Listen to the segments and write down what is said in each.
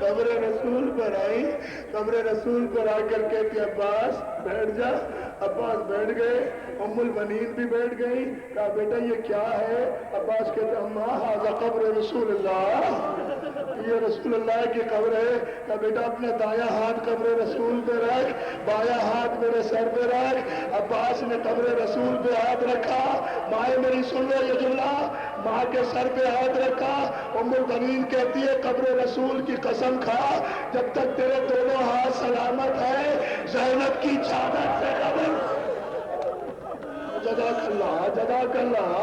قبر رسول پر آئی, قبر رسول پر آ کر کہتی عباس بیٹھ جا. عباس بیٹھ گئے, ام البنین بھی بیٹھ گئی. کہا بیٹا یہ کیا ہے؟ عباس کہتے اماں ھذا قبر رسول اللہ, یہ رسول اللہ کی قبر ہے. کہا بیٹا اپنا دایاں ہاتھ قبر رسول پہ رکھ, بایاں ہاتھ میرے سر پہ رکھ. عباس نے قبر رسول پہ ہاتھ رکھا. مائیں میری سن لو یہ جملہ, ماں کے سر پہ ہاتھ رکھا. ام البنین کہتی ہے قبر رسول کی قسم کھا جب تک تیرے دونوں ہاتھ سلامت ہے زینب کی چادر سے قبر. جزاک اللہ, جزاک اللہ.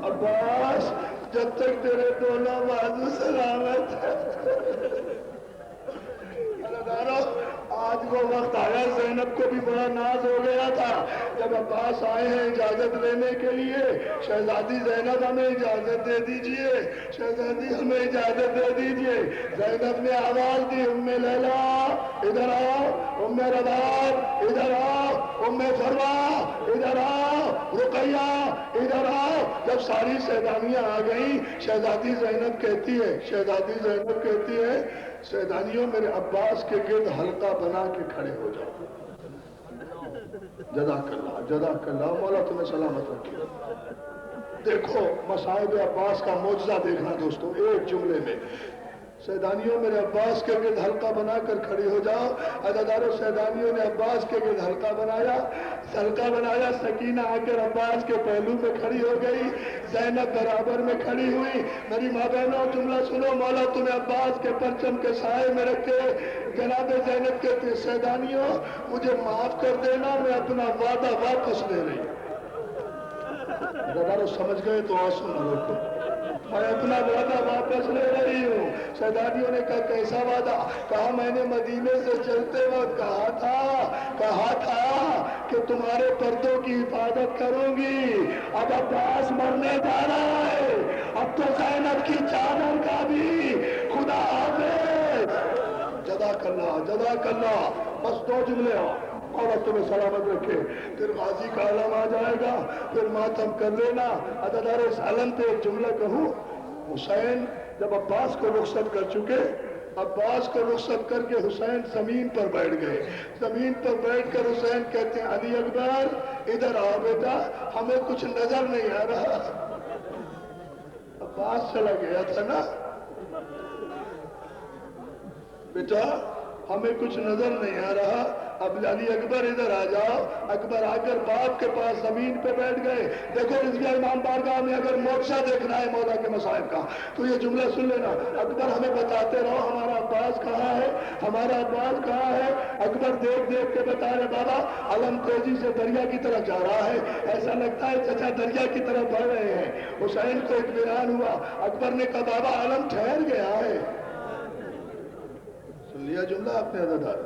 عباس جب تک تیرے دونوں بازو سلامت ہے. آج وہ وقت آیا, زینب کو بھی بڑا ناز ہو گیا تھا. جب عباس آئے ہیں اجازت لینے کے لیے, شہزادی زینب ہمیں اجازت دے دیجئے, شہزادی ہمیں اجازت دے دیجئے. زینب نے آواز دی ام لیلا ادھر آؤ, ام رباب ادھر آؤ, ام فروا ادھر آؤ, رقیہ ادھر آؤ. جب ساری شہزادیاں آ گئیں, شہزادی زینب کہتی ہے, شہزادی زینب کہتی ہے شہزادیوں میرے عباس کے گرد حلقہ بنا کے کھڑے ہو جاؤ. جزاک اللہ, جزاک اللہ, مولا تمہیں سلامت رکھے. دیکھو مصائب عباس کا معجزہ دیکھنا دوستو ایک جملے میں. سیدانیوں میرے عباس کے گرد حلقہ بنا کر کھڑی ہو جاؤ. عزادارو سیدانیوں نے عباس کے گرد حلقہ بنایا, حلقہ بنایا. سکینہ آ کر عباس کے پہلو میں کھڑی ہو گئی, زینب برابر میں کھڑی ہوئی. میری ماں بہنوں جملہ سنو, مولا تمہیں عباس کے پرچم کے سائے میں رکھے. جناب زینب کہتے سیدانیوں مجھے معاف کر دینا, میں اپنا وعدہ واپس لے رہی ہوں. عزادارو سمجھ گئے تو آنسو نہ روکو, میں اپنا وعدہ واپس لے رہی ہوں. سیدانیوں نے کہا کیسا وعدہ؟ کہا میں نے مدینے سے چلتے وقت کہا تھا کہ تمہارے پردوں کی حفاظت کروں گی. اب عباس مرنے جا رہا ہے, اب تو زینب کی چادر کا بھی خدا حافظ. جزاک اللہ, جزاک اللہ. بس دو جملے ہو, عورت تمہیں سلامت رکھے. پھر غازی کا علم آ جائے گا, پھر ماتم کر لینا. عزادار اس علم پہ ایک جملہ کہوں. حسین جب عباس کو رخصت کر چکے, عباس کو رخصت کر کے حسین زمین پر بیٹھ گئے. زمین پر بیٹھ کر حسین کہتے ہیں علی اکبر ادھر آؤ بیٹا, ہمیں کچھ نظر نہیں آ رہا. عباس چلا گیا تھا نا بیٹا, ہمیں کچھ نظر نہیں آ رہا. اب علی اکبر ادھر آ جاؤ. اکبر آ کر باپ کے پاس زمین پہ بیٹھ گئے. دیکھو رضویہ امام بارگاہ میں اگر معجزہ دیکھنا ہے مولا کے مصائب کا تو یہ جملہ سن لینا. اکبر ہمیں بتاتے رہو ہمارا عباس کہاں ہے, ہمارا عباس کہاں ہے. اکبر دیکھ دیکھ کے بتا رہے بابا علم تیزی سے دریا کی طرف جا رہا ہے, ایسا لگتا ہے چچا دریا کی طرف بڑھ رہے ہیں. حسین کو اطمینان ہوا. اکبر نے کہا بابا علم ٹھہر گیا ہے. سن لیا جملہ آپ نے عزادار.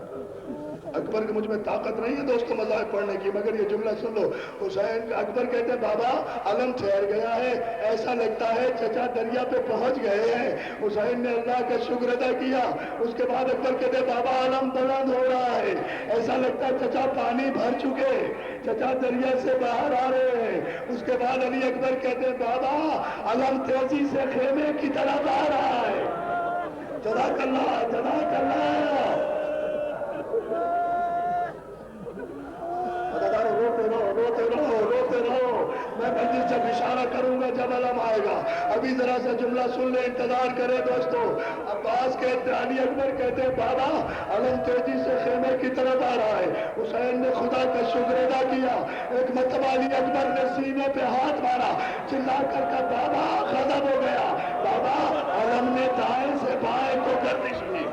اکبر کے مجھ میں طاقت نہیں ہے دوستوں مذاہب پڑھنے کی, مگر یہ جملہ سن لو. حسین اکبر کہتے ہیں بابا علم ٹھہر گیا ہے, ایسا لگتا ہے چچا دریا پہ پہنچ گئے ہیں. حسین نے اللہ کا شکر ادا کیا. اس کے بعد اکبر کہتے ہیں بابا علم بلند ہو رہا ہے, ایسا لگتا ہے چچا پانی بھر چکے, چچا دریا سے باہر آ رہے ہیں. اس کے بعد علی اکبر کہتے ہیں بابا علم تیزی سے خیمے کی طرف آ رہا ہے. جزاک اللہ, جزاک اللہ. روتے رہو, میں مزید جب اشارہ کروں گا جب علم آئے گا. ابھی ذرا سا جملہ سن لے, انتظار کرے دوستو. عباس کہتے علی اکبر کہتے بابا علم تیزی سے خیمے کی طرف آ رہا ہے. حسین نے خدا کا شکر ادا کیا. ایک مرتبہ علی اکبر نے سینے پہ ہاتھ مارا, چلا کر کہا بابا غضب ہو گیا, بابا علم نے دائیں سے بائیں کو گردش کی.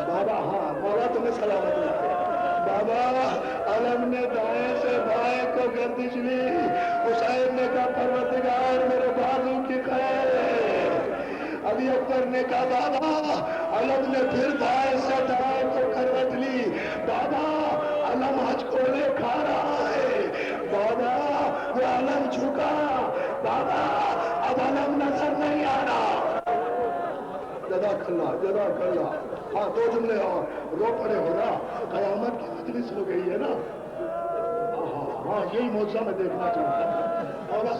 بابا ہاں مولا تمہیں سلامت رکھے. بابا علم نے دائیں سے بائیں کو گردش لی. حسین نے کہا پروردگار میرے بازو کی خیر. علی اکبر نے کہا بابا علم نے پھر دائیں سے دائیں کو کروٹ لی. بابا علم حج کولے کھا رہا ہے. بابا وہ علم جھکا. بابا اب علم نظر نہیں آ رہا. جزاک اللہ, جزاک اللہ. ہاں دو جملے اور رو پڑے ہو نا, قیامت کی مجلس ہو گئی ہے نا. ہاں یہی معجزہ میں دیکھنا چاہتا ہوں.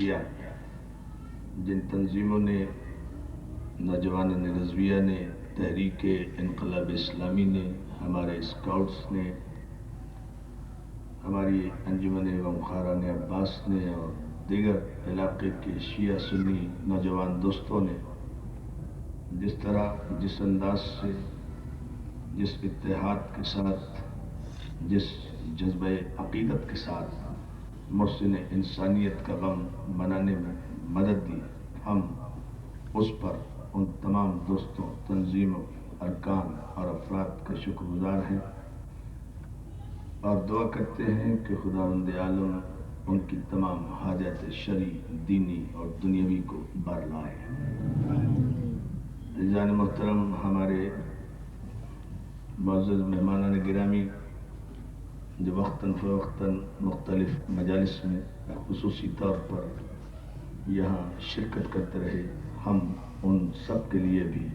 کیا، جن تنظیموں نے، نوجوانان رضویہ نے، تحریک انقلاب اسلامی نے، ہمارے اسکاؤٹس نے، ہماری انجمن غمخواران عباس نے اور دیگر علاقے کے شیعہ سنی نوجوان دوستوں نے جس طرح، جس انداز سے، جس اتحاد کے ساتھ، جس جذبہ عقیدت کے ساتھ محسن انسانیت کا غم منانے میں مدد دی، ہم اس پر ان تمام دوستوں، تنظیموں، ارکان اور افراد کا شکر گزار ہیں اور دعا کرتے ہیں کہ خداوند عالم ان کی تمام حاجات شرعی، دینی اور دنیاوی کو بر لائے۔ عزیزان محترم، ہمارے معزز مہمانان گرامی جو وقتاً فوقتاً مختلف مجالس میں خصوصی طور پر یہاں شرکت کرتے رہے، ہم ان سب کے لیے بھی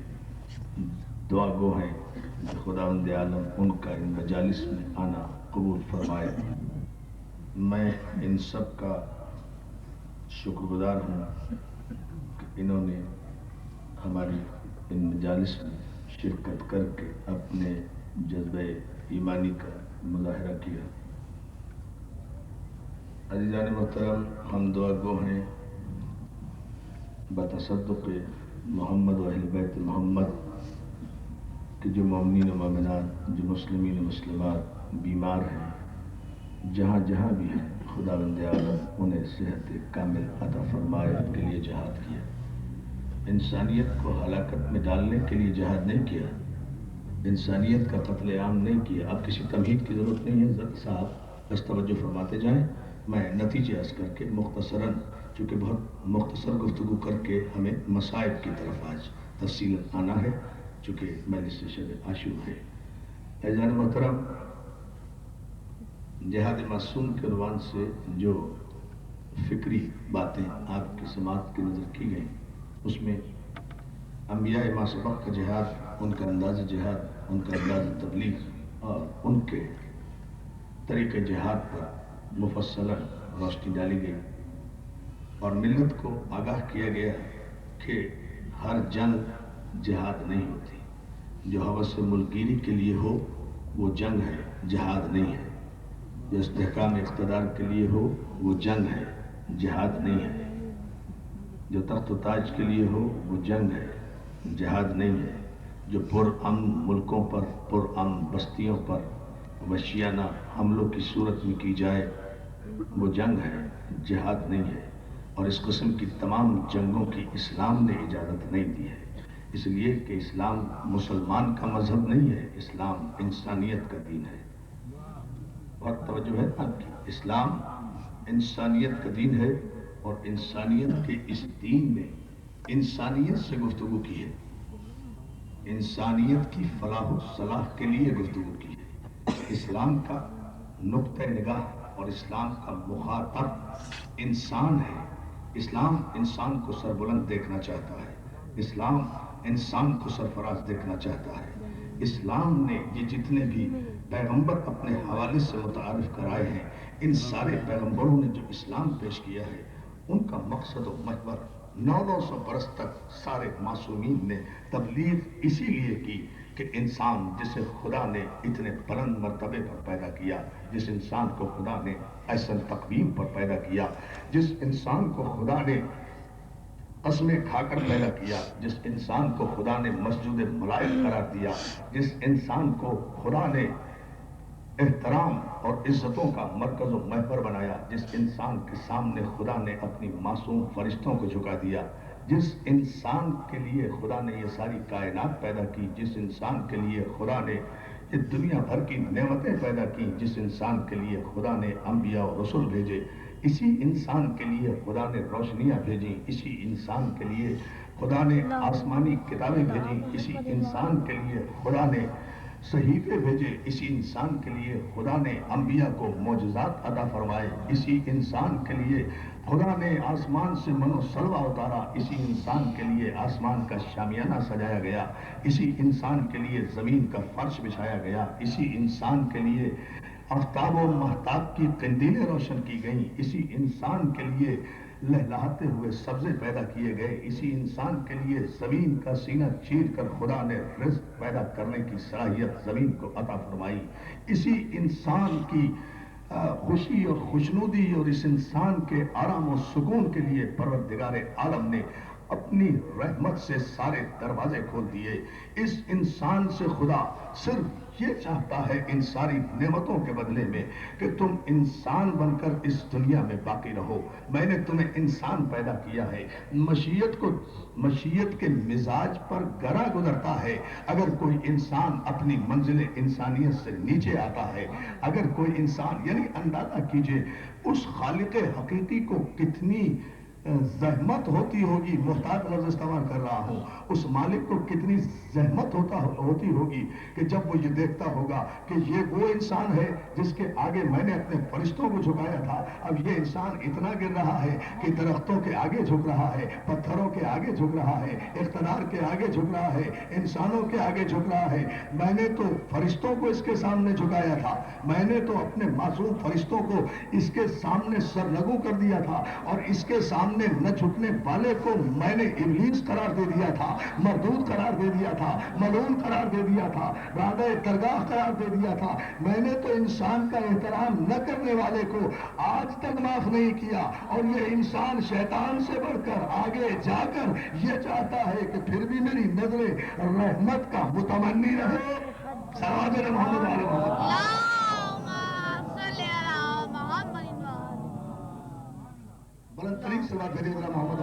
دعا گو ہیں کہ خداوند عالم ان کا ان مجالس میں آنا قبول فرمائے۔ میں ان سب کا شکر گزار ہوں کہ انہوں نے ہماری ان مجالس میں شرکت کر کے اپنے جذبہ ایمانی کا مظاہرہ کیا۔ عزیزان محترم، ہم دعا گو ہیں بتصدق محمد و اہل بیت محمد کہ جو مومنین و مومنات، جو مسلمین و مسلمات بیمار ہیں، جہاں جہاں بھی ہیں، خداوند عالم انہیں صحت کامل عطا فرمائے۔ ان کے لیے جہاد کیا، انسانیت کو ہلاکت میں ڈالنے کے لیے جہاد نہیں کیا، انسانیت کا قتل عام نہیں کیا۔ اب کسی تمہید کی ضرورت نہیں ہے، ضرور صاحب بس توجہ فرماتے جائیں۔ میں نتیجے عرض کر کے مختصراً، چونکہ بہت مختصر گفتگو کر کے ہمیں مصائب کی طرف آج تفصیل آنا ہے، چونکہ مجلس شب عاشور ہے۔ عزیزان محترم، جہاد معصوم کے عنوان سے جو فکری باتیں آپ کی سماعت کی نظر کی گئیں، اس میں انبیاء ما سبق کا جہاد، ان کا انداز جہاد، ان کا انداز تبلیغ اور ان کے طریقے جہاد پر مفصلاً روشنی ڈالی گئی اور ملت کو آگاہ کیا گیا کہ ہر جنگ جہاد نہیں ہوتی، جو ہوس ملکگیری کے لیے ہو وہ جنگ ہے، جہاد نہیں ہے، جو استحکام اقتدار کے لیے ہو وہ جنگ ہے، جہاد نہیں ہے، جو تخت و تاج کے لیے ہو وہ جنگ ہے، جہاد نہیں ہے، جو پرامن ملکوں پر، پرامن بستیوں پر وحشیانہ حملوں کی صورت میں کی جائے وہ جنگ ہے، جہاد نہیں ہے۔ اور اس قسم کی تمام جنگوں کی اسلام نے اجازت نہیں دی ہے، اس لیے کہ اسلام مسلمان کا مذہب نہیں ہے، اسلام انسانیت کا دین ہے۔ بہت توجہ ہے آپ کی، اسلام انسانیت کا دین ہے اور انسانیت کے اس دین نے انسانیت سے گفتگو کی ہے، انسانیت کی فلاح و صلاح کے لیے گفتگو کی ہے۔ اسلام کا نقطہ نگاہ اور اسلام کا مخاطب انسان ہے۔ اسلام انسان کو سربلند دیکھنا چاہتا ہے، اسلام انسان کو سرفراز دیکھنا چاہتا ہے۔ اسلام نے یہ جتنے بھی پیغمبر اپنے حوالے سے متعارف کرائے ہیں، ان سارے پیغمبروں نے جو اسلام پیش کیا ہے، ان کا مقصد و محور 900 برس تک سارے معصومین نے تبلیغ اسی لیے کی کہ انسان جسے خدا نے اتنے بلند مرتبے پر پیدا کیا، جس انسان کو خدا نے احسن تقویم پر پیدا کیا، جس انسان کو خدا نے قسمیں کھا کر پیدا کیا، جس انسان کو خدا نے مسجود ملائک قرار دیا، جس انسان کو خدا نے احترام اور عزتوں کا مرکز و محور بنایا، جس انسان کے سامنے خدا نے اپنی معصوم فرشتوں کو جھکا دیا، جس انسان کے لیے خدا نے یہ ساری کائنات پیدا کی، جس انسان کے لیے خدا نے یہ دنیا بھر کی نعمتیں پیدا کی، جس انسان کے لیے خدا نے انبیاء و رسول بھیجے، اسی انسان کے لیے خدا نے روشنیاں بھیجیں، اسی انسان کے لیے خدا نے آسمانی کتابیں بھیجیں، اسی انسان کے لیے خدا نے صحیفے بھیجے، اسی انسان کے لیے خدا نے انبیاء کو معجزات عطا فرمائے، اسی انسان کے لیے خدا نے آسمان سے من و سلوہ اتارا، اسی انسان کے لیے آسمان کا شامیانہ سجایا گیا، اسی انسان کے لیے زمین کا فرش بچھایا گیا، اسی انسان کے لیے آفتاب و مہتاب کی قندیلیں روشن کی گئیں، اسی انسان کے لیے لہلاتے ہوئے سبزے پیدا کیے گئے. اسی انسان کے لیے زمین کا سینہ چیر کر خدا نے رزق پیدا کرنے کی صلاحیت زمین کو عطا فرمائی. اسی انسان کی خوشی اور خوشنودی اور اس انسان کے آرام و سکون کے لیے پروردگار عالم نے اپنی رحمت سے سارے دروازے کھول دیے. اس انسان سے خدا صرف یہ چاہتا ہے ان ساری نعمتوں کے بدلے میں کہ تم انسان بن کر اس دنیا میں باقی رہو. میں نے تمہیں انسان پیدا کیا ہے. مشیت کے مزاج پر گرا گزرتا ہے اگر کوئی انسان اپنی منزل انسانیت سے نیچے آتا ہے. اگر کوئی انسان، یعنی اندازہ کیجئے اس خالق حقیقی کو کتنی زحمت ہوتی ہوگی، محتاط لفظ استعمال کر رہا ہوں، اس مالک کو کتنی زحمت ہوتی ہوگی کہ جب وہ یہ دیکھتا ہوگا کہ یہ وہ انسان ہے جس کے آگے میں نے اپنے فرشتوں کو جھکایا تھا، اب یہ انسان اتنا گر رہا ہے کہ درختوں کے آگے جھک رہا ہے، پتھروں کے آگے جھک رہا ہے، اقتدار کے آگے جھک رہا ہے، انسانوں کے آگے جھک رہا ہے. میں نے تو فرشتوں کو اس کے سامنے جھکایا تھا، میں نے تو اپنے معصوم فرشتوں کو اس کے سامنے سرنگو کر دیا تھا، اور اس کے سامنے نہ جھکنے والے کو میں نے ابلیس قرار دے دیا تھا، مردود قرار دے دیا تھا، ملعون قرار دے دیا تھا، رادہ درگاہ قرار دے دیا تھا. میں نے تو انسان کا احترام نہ کرنے والے کو آج تک معاف نہیں کیا، اور یہ انسان شیطان سے بڑھ کر آگے جا کر یہ چاہتا ہے کہ پھر بھی میری نظر رحمت کا متمنی رہے. صلوات محمد علیہ محمد. بلند ترین صلوات بھیجے ذرا محمد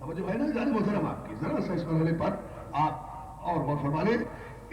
توجہ ہے نا جانب محترم آپ کی، ذرا سا اس مرحلے پر آپ اور غور فرما لیں.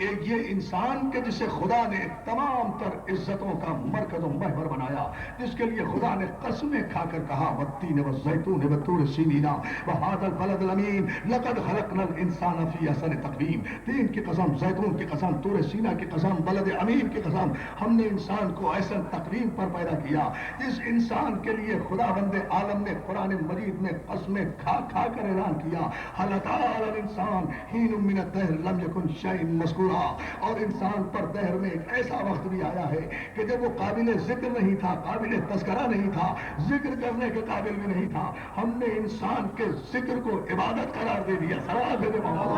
یہ انسان کے جسے خدا نے تمام تر عزتوں کا مرکز و محور بنایا، جس کے لیے خدا نے قسمیں کھا کر کہا والتین والزیتون والطور سینین وہذا البلد الامین لقد خلقنا الانسان فی احسن تقویم. تین کی قسم، زیتون کی قسم، طور سینا کی قسم، بلد امین کی قسم، ہم نے انسان کو احسن تقویم پر پیدا کیا. اس انسان کے لیے خدا بند عالم نے قرآن مجید میں قسمیں کھا کھا کر اعلان کیا هل اتى على الانسان حين من الدهر لم يكن شيئا مذکورا. اور انسان پر دہر میں ایک ایسا وقت بھی آیا ہے کہ جب وہ قابل ذکر نہیں تھا، قابل تذکرہ نہیں تھا، ذکر کرنے کے قابل بھی نہیں تھا. ہم نے انسان کے ذکر کو عبادت قرار دے دیا. صلوات بھیجے محمد.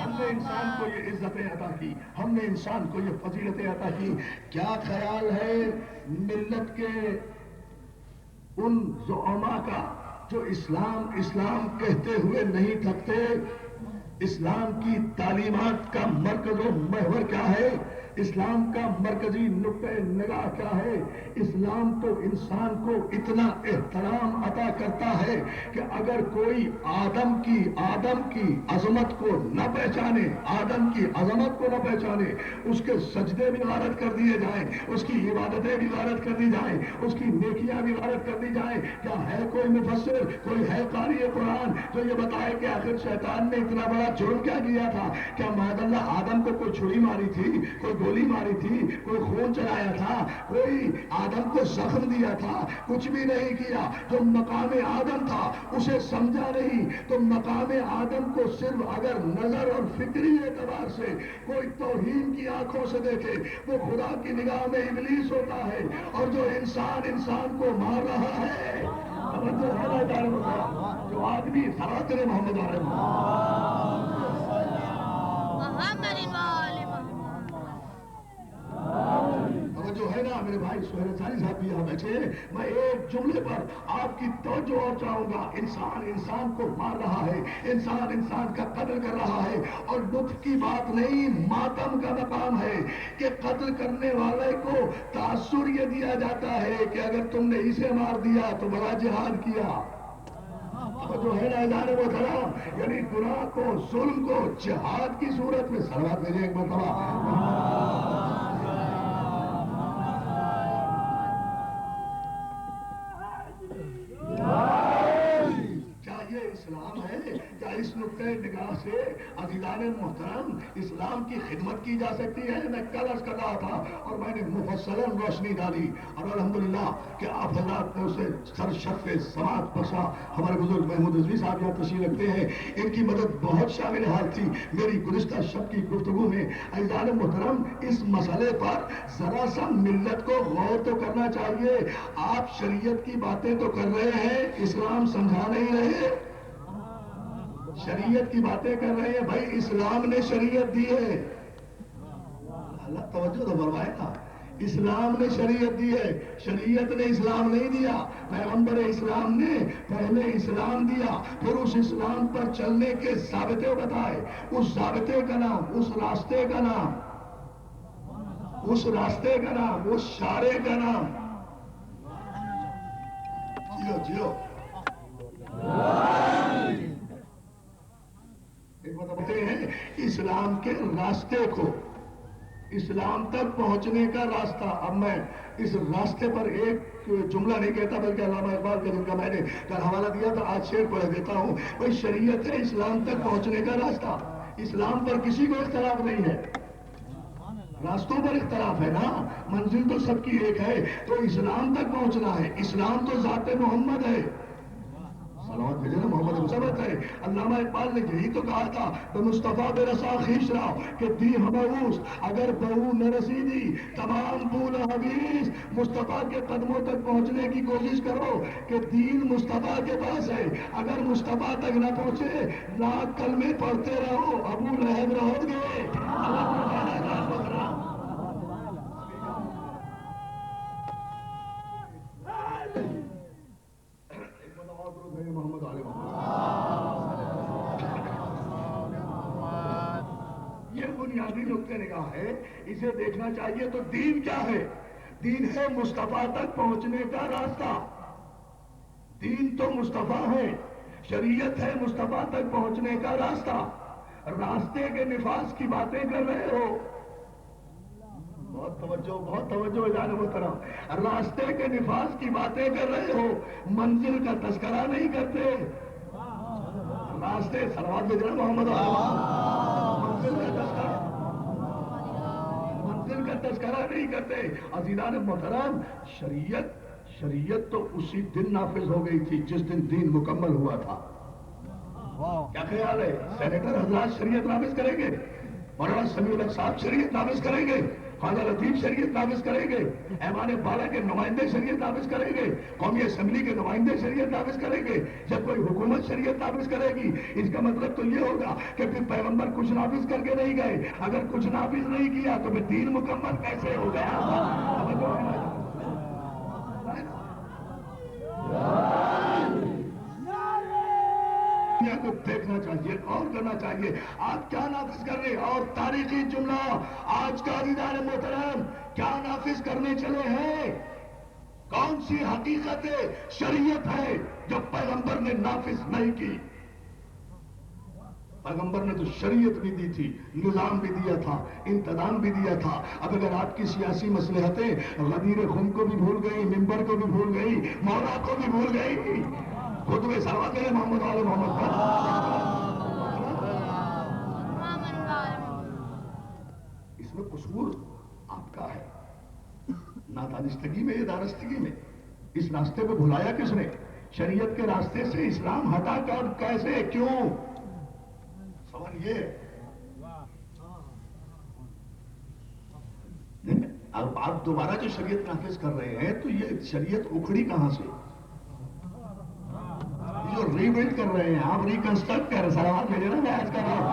ہم نے انسان کو یہ عزتیں عطا کی، ہم نے انسان کو یہ فضیلتیں عطا کی. کیا خیال ہے ملت کے ان زعماء کا جو اسلام کہتے ہوئے نہیں تھکتے؟ اسلام کی تعلیمات کا مرکز و محور کیا ہے؟ اسلام کا مرکزی نقطہ نگاہ کیا ہے؟ اسلام تو انسان کو اتنا احترام عطا کرتا ہے کہ اگر کوئی آدم کی عظمت کو نہ پہچانے، آدم کی عظمت کو نہ پہچانے، اس کے سجدے بھی غارت کر دیے جائیں، اس کی عبادتیں بھی غارت کر دی جائیں، اس کی نیکیاں بھی غارت کر دی جائیں. کیا ہے کوئی مفسر، کوئی ہے قاری قرآن جو یہ بتائے کہ آخر شیطان نے اتنا بڑا جرم کیا کیا تھا؟ کیا معاذ اللہ آدم کو کوئی چھری ماری تھی، کوئی گولی ماری تھی، کوئی خون چلایا تھا، کوئی آدم کو زخم دیا تھا؟ کچھ بھی نہیں کیا. جو مقام آدم تھا اسے سمجھا نہیں. تو مقام آدم کو صرف اگر نظر اور فکری اعتبار سے کوئی توہین کی آنکھوں سے دیکھے وہ خدا کی نگاہ میں ابلیس ہوتا ہے. اور جو انسان کو مار رہا ہے، جو آدمی صلوات محمد علیہ جو ہے نا میرے بھائی سہیل انصاری صاحب بھی یہاں بیٹھے ہیں. میں ایک جملے پر آپ کی توجہ اور چاہوں گا. انسان کو مار رہا ہے، انسان کا قتل کر رہا ہے، اور دکھ کی بات نہیں، ماتم کا مقام ہے کہ قتل کرنے والے کو تاثر یہ دیا جاتا ہے کہ اگر تم نے اسے مار دیا تو بڑا جہاد کیا. جو ہے نا ادارے وہ تھا، یعنی گناہ کو، ظلم کو جہاد کی صورت میں. صلوات بھیجیں ایک مرتبہ. کیا یہ اسلام ہے؟ کیا اس نقطۂ نگاہ سے عزیزان محترم اسلام کی خدمت کی جا سکتی ہے. میں کل عرض کر رہا تھا اور میں نے مفصلاً روشنی ڈالی اور الحمدللہ کہ آپ حضرات نے اسے سرشرف سماعت بخشا. ہمارے بزرگ محمود رضوی صاحب یہاں تشریف رکھتے ہیں, ان کی مدد بہت شامل حال تھی میری گزشتہ شب کی گفتگو میں. عزیزان محترم اس مسئلے پر ذرا سا ملت کو غور تو کرنا چاہیے. آپ شریعت کی باتیں تو کر رہے ہیں, اسلام سمجھا نہیں رہے. شریعت کی باتیں کر رہے ہیں, بھائی اسلام نے شریعت دی ہے. اللہ توجہ تو فرمائے نا, اسلام نے شریعت دی ہے, شریعت نے اسلام نہیں دیا. پیغمبر اسلام نے پہلے اسلام دیا, پھر اس اسلام پر چلنے کے ضابطے بتائے. اس ضابطے کا نام, اس راستے کا نام, اس راستے کا نام, اس شارے کا نام جیو جیو بتاتے ہیں اسلام کے راستے کو, اسلام تک پہنچنے کا راستہ. اب میں اس راستے پر ایک جملہ نہیں کہتا بلکہ علامہ اقبال کے جن کا میں نے کل حوالہ دیا تھا, آج شعر پڑھ دیتا ہوں. بھائی شریعت ہے اسلام تک پہنچنے کا راستہ. اسلام پر کسی کو اختلاف نہیں ہے, راستوں پر اختلاف ہے نا, منزل تو سب کی ایک ہے. تو اسلام تک پہنچنا ہے. اسلام تو ذات محمد ہے, صلوات بھیجنا محمد مصبت ہے. علامہ اقبال نے یہی تو کہا تھا کہ مصطفیٰ بے رسا خیش رہا کہ دی ہموس اگر بہو نہ رسیدی تمام پول حدیث. مصطفیٰ کے قدموں تک پہنچنے کی کوشش کرو کہ دین مصطفیٰ کے پاس ہے. اگر مصطفیٰ تک نہ پہنچے لاکھ کلمے پڑھتے رہو, ابو لہب رہو گے. یہ بنیادی نقطۂ نگاہ ہے, اسے دیکھنا چاہیے. تو دین کیا ہے؟ دین ہے مصطفیٰ تک پہنچنے کا راستہ. دین تو مصطفیٰ ہے, شریعت ہے مصطفیٰ تک پہنچنے کا راستہ. راستے کے نفاذ کی باتیں کر رہے ہو, بہت توجہ جان محترم. راستے کے نفاذ کی باتیں کر رہے ہو, منزل کا تذکرہ نہیں کرتے. راستے صلوات بھیجنا محمد منزل کا تذکرہ نہیں کرتے. عزیزان محترم شریعت تو اسی دن نافذ ہو گئی تھی جس دن دین مکمل ہوا تھا. کیا خیال ہے؟ سینیٹر حضرات شریعت نافذ کریں گے, مولانا سمیع الحق صاحب شریعت نافذ کریں گے, خواجہ لطیف شریعت نافذ کریں گے, ایوان بالا کے نمائندے شریعت نافذ کریں گے, قومی اسمبلی کے نمائندے شریعت نافذ کریں گے. جب کوئی حکومت شریعت نافذ کرے گی اس کا مطلب تو یہ ہوگا کہ پھر پیغمبر کچھ نافذ کر کے نہیں گئے. اگر کچھ نافذ نہیں کیا تو پھر دین مکمل کیسے ہو گیا؟ کو دیکھنا چاہیے, غور کرنا چاہیے آپ کیا نافذ کر رہے. اور تاریخی جملہ آج کا عزیزان محترم, کیا نافذ کرنے چلے ہیں؟ کون سی حقیقت شریعت ہے جو پیغمبر نے نافذ نہیں کی؟ پیغمبر نے تو شریعت بھی دی تھی, نظام بھی دیا تھا, انتظام بھی دیا تھا. اب اگر آپ کی سیاسی مصلحتیں غدیر خم کو بھی بھول گئی, ممبر کو بھی بھول گئی, مولا کو بھی بھول گئی, خطبہ صلوات کرے محمد آل محمد پر. اس میں قصور آپ کا ہے, نادانستگی میں یا دانستگی میں. اس راستے کو بھلایا کس نے؟ شریعت کے راستے سے اسلام ہٹا کر کیسے, کیوں؟ سوال یہ. اب آپ دوبارہ جو شریعت نافذ کر رہے ہیں تو یہ شریعت اکھڑی کہاں سے؟ جو ری بلڈ کر رہے ہیں آپ, ریکنسٹرکٹ کر رہے ہیں. سلامات بھیجے نا, میں آج کر رہا ہوں.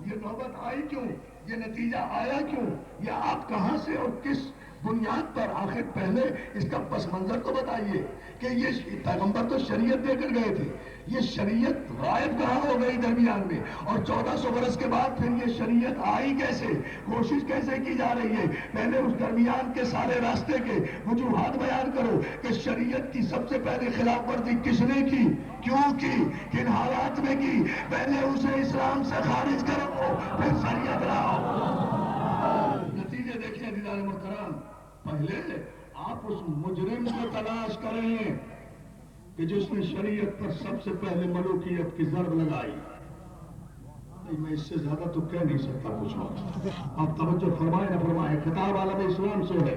یہ نوبت آئی کیوں؟ یہ نتیجہ آیا کیوں؟ یہ آپ کہاں سے اور کس بنیاد پر؟ آخر پہلے اس کا پس منظر تو بتائیے کہ یہ پیغمبر تو شریعت دے کر گئے تھے, یہ شریعت غائب کہاں ہو گئی درمیان میں؟ اور 1400 برس کے بعد پھر یہ شریعت آئی کیسے؟ کوشش کیسے کی جا رہی ہے؟ پہلے اس درمیان کے سارے راستے کے وجوہات بیان کرو کہ شریعت کی سب سے پہلے خلاف ورزی کس نے کی, کیوں کی, کن حالات میں کی. پہلے اسے اسلام سے خارج کرو پھر شریعت لاؤ. نتیجے دیکھیں عزیزان محترم, پہلے آپ اس مجرم کو تلاش کریں, کہ جس نے شریعت پر سب سے پہلے ملوکیت کی ضرب لگائی. میں اس سے زیادہ تو کہہ نہیں سکتا کچھ وقت. آپ توجہ فرمائے نہ فرمائے. خطاب عالم اسلام سے ہے,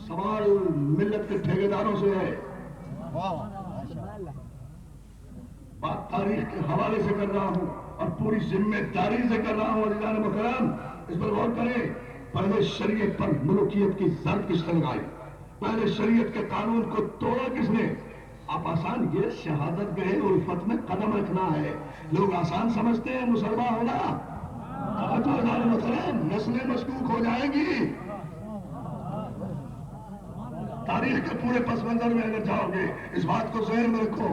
سوال ملت کے ٹھیکیداروں سے ہے, بات تاریخ کے حوالے سے کر رہا ہوں اور پوری ذمہ داری سے کر رہا ہوں. عزیزان محترم اس پر غور کریں. پہلے شریعت پر ملوکیت کی ضرب کس نے لگائی؟ پہلے شریعت کے قانون کو توڑا کس نے؟ آپ آسان یہ شہادت گئے الفت میں قدم رکھنا ہے. لوگ آسان سمجھتے ہیں مسلمان ہونا. عزیزان محترم نسلیں مشکوک ہو جائیں گی. تاریخ کے پورے پس منظر میں اگر جاؤ گے اس بات کو ذہن میں رکھو.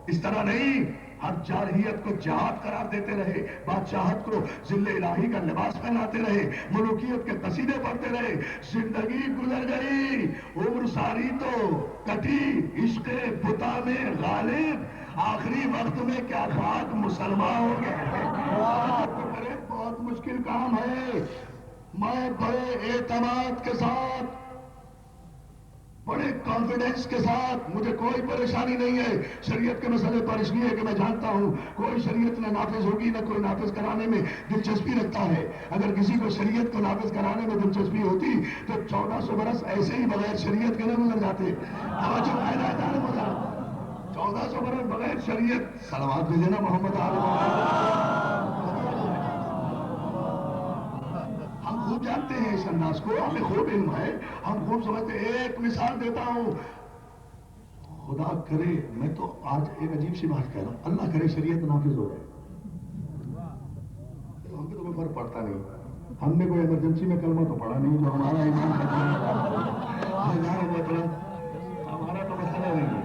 اس طرح نہیں ہر جارحیت کو جہاد قرار دیتے رہے, بادشاہت کو ذل الہی کا لباس پہناتے رہے, ملوکیت کے قصیدے پڑھتے رہے. زندگی گزر گئی, عمر ساری تو کٹی, عشق بتا میں غالب, آخری وقت میں کیا خاک مسلمان ہو گئے. بہت مشکل کام ہے. میں بڑے اعتماد کے ساتھ, بڑے کانفیڈنس کے ساتھ, مجھے کوئی پریشانی نہیں ہے شریعت کے مسئلے پر, اس لیے کہ میں جانتا ہوں کوئی شریعت نہ نافذ ہوگی نہ کوئی نافذ کرانے میں دلچسپی رکھتا ہے. اگر کسی کو شریعت کو نافذ کرانے میں دلچسپی ہوتی تو 1400 برس ایسے ہی بغیر شریعت کے نہ گزر جاتے. 1400 برس بغیر شریعت. صلوات بھیجنا محمد ہم خوب جانتے ہیں اس انداز کو, ہمیں خوب علم ہے, ہم خوب سمجھتے ہیں. ایک مثال دیتا ہوں, خدا کرے, میں تو آج ایک عجیب سی بات کہہ رہا ہوں, اللہ کرے شریعت نافذ ہو جائے, ہم پہ تو کوئی فرق پڑتا نہیں. ہم نے کوئی ایمرجنسی میں کلمہ تو پڑھا نہیں جو ہمارا ایمان ہمارا تو مسئلہ نہیں ہے.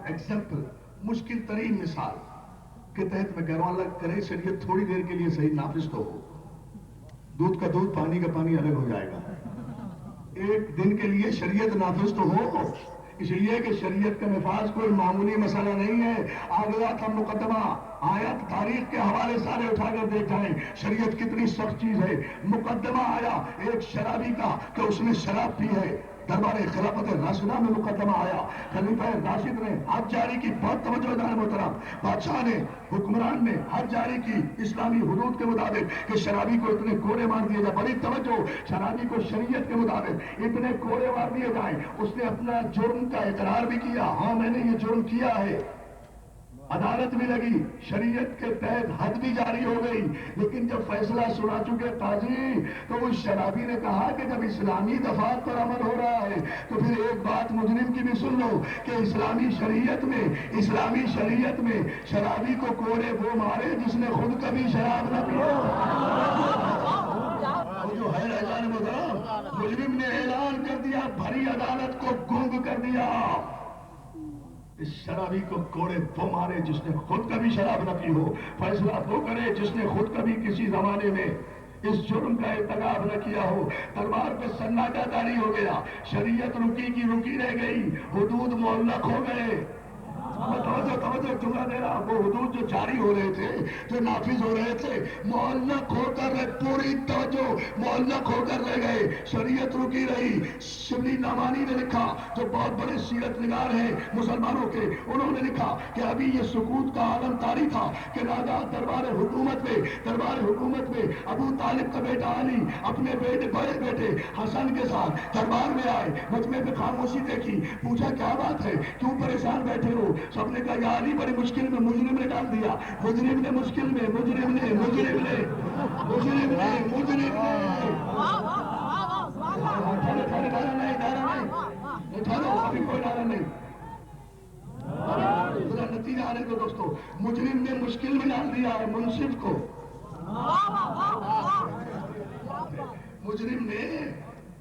ایگزامپل, مشکل ترین مثال کے تحت میں کہہ رہا ہوں, اللہ کرے شریعت تھوڑی دیر کے لیے صحیح نافذ تو ہو. دودھ کا دودھ پانی کا پانی الگ ہو جائے گا. ایک دن کے لیے شریعت نافذ تو ہو, اس لیے کہ شریعت کا نفاذ کوئی معمولی مسئلہ نہیں ہے. آگیا کا مقدمہ, آیت تاریخ کے حوالے سارے اٹھا کر دیکھ جائیں شریعت کتنی سخت چیز ہے. مقدمہ آیا ایک شرابی کا کہ اس نے شراب پی ہے, دربار خلافت راشدہ میں مقدمہ آیا, خلیفہ راشد نے حد جاری کی. بہت توجہ دار محترم, بادشاہ نے, حکمران نے حد جاری کی اسلامی حدود کے مطابق کہ شرابی کو اتنے کوڑے مار دیے جائیں. بڑی توجہ, شرابی کو شریعت کے مطابق اتنے کوڑے مار دیے جائیں. اس نے اپنا جرم کا اقرار بھی کیا, ہاں میں نے یہ جرم کیا ہے, عدالت بھی لگی, شریعت کے تحت حد بھی جاری ہو گئی. لیکن جب فیصلہ سنا چکے قاضی تو اس شرابی نے کہا کہ جب اسلامی دفعات پر عمل ہو رہا ہے تو پھر ایک بات مجرم کی بھی سن لو کہ اسلامی شریعت میں شرابی کو کوڑے وہ مارے جس نے خود کبھی شراب نہ پی. جو ہے اعلان مظلوم, مجرم نے اعلان کر دیا, بھری عدالت کو گنگ کر دیا. اس شرابی کو کوڑے وہ مارے جس نے خود کبھی شراب نہ پی ہو, فیصلہ وہ کرے جس نے خود کبھی کسی زمانے میں اس جرم کا ارتکاب نہ کیا ہو. دربار پہ سناٹا جاری ہو گیا, شریعت رکی کی رکی رہ گئی, حدود معلق ہو گئے. توجہ جملہ دے رہا, وہ حدود جو جاری ہو رہے تھے, جو نافذ ہو رہے تھے, معلق ہو کر رہے, پوری توجہ, معلق ہو کر رہ گئے. شریعت رکی رہی. شبلی نعمانی نے لکھا, جو بہت بڑے سیرت نگار ہیں مسلمانوں کے, انہوں نے لکھا کہ ابھی یہ سکوت کا عالم طاری تھا کہ ناگہاں دربار حکومت میں ابو طالب کا بیٹا علی اپنے بڑے بیٹے حسن کے ساتھ دربار میں آئے. مجمع پہ خاموشی دیکھی, پوچھا کیا بات ہے, کیوں پریشان بیٹھے ہو؟ سب نے کہا یا علی بڑی مشکل میں مجرم نے ڈال دیا. مجرم نے ابھی کوئی ڈالا نہیں. نتیجہ آنے کو دوستو, مجرم نے مشکل میں ڈال دیا ہے منصف کو. مجرم نے